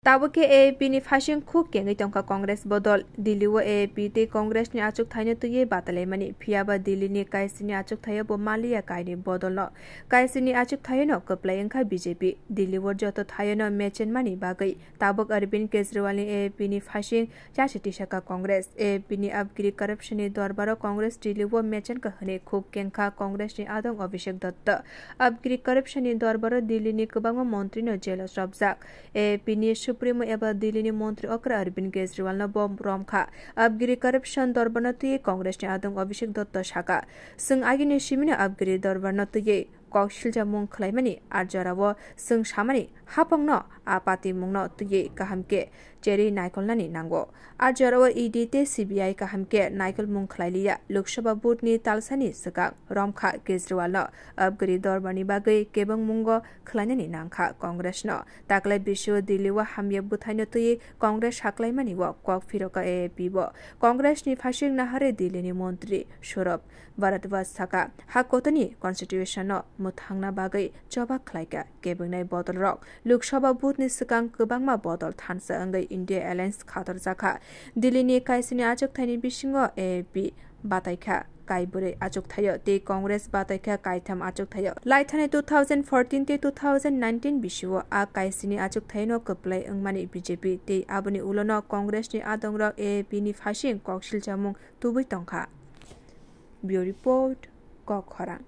tabuk ke AAP ni fashion khuk kengi tongkha congress bodol Delhi wo AAP te congress ni achugthai ne tuye batailai mani phiaba Delhi ni kaisi ni achugthai bo malia kai ni bodol no kaisi ni achugthai no kaplai engkha BJP Delhi wo joto thai no mechen mani bagai tabuk aravind kejriwal ni AAP ni fashion yasi tisaka congress AAP ni abgiri corruption ni dorbaro congress Delhi wo mechen ka hane khuk kengkha congress ni adong abhishek datta abgiri corruption ni dorbaro Delhi ni kubang mantri no jela sabjak AAP ni Supremo एबा दिल्ली मन्त्री अक्र अरविंद केजरीवाल न बम रमखा अबगिरी corruption दरबार तुये कांग्रेस नि आदम अभिषेक दत्त शाखा जों आगिनि सिमिनो अबगिरी दरबार तुये कौशल मुं खलायमानि आरजाराव जों सामानि हापंग न आपाति मुं न तुये काहामके चेरी नायकलनानि नांगो आरजाराव ईडी ते सीबीआई काहामके नायकल मुं खलायलिया लोकसभा बोर्डनि तालसानि सगा रमखा केजरीवाल न अबगिरी दरबारनि बागै केबं मुंगो खलायनानि नांखा कांग्रेस न ताकलाय बिश्व दिल्ली व हामिया बुथायनो तुये कांग्रेस हाकलायमानि व क्वाक फिरका एएपी व कांग्रेस नि फासिंग नाहारे दिल्ली नि मन्त्री सौरभ भारद्वाज साका हाकोतनि कन्स्टिट्युशन न मुथांना बागै जवाब खलायका केबंनाय बदल रक लोकसभा बुथनि सिगां गोबांमा बदल थानसा अंगै इंडिया एलायन्स खातर जाखा दिल्लीनि कायसिनि आचुकथायनि बिसिङाव एएपी बताइखा काइबुरे आचुकथाय ते कांग्रेस बताइखा काइथाम आचुकथाय लाइथाने 2014 ते 2019 बिसिव आ काइसिनि आचुकथाय न कप्लाय अंगमानि बीजेपी ते आबनि उलन कांग्रेसनि आदंग एएपी नि फासिं कौशल जामुं तुबै तंखा ब्यूरो रिपोर्ट कखरा।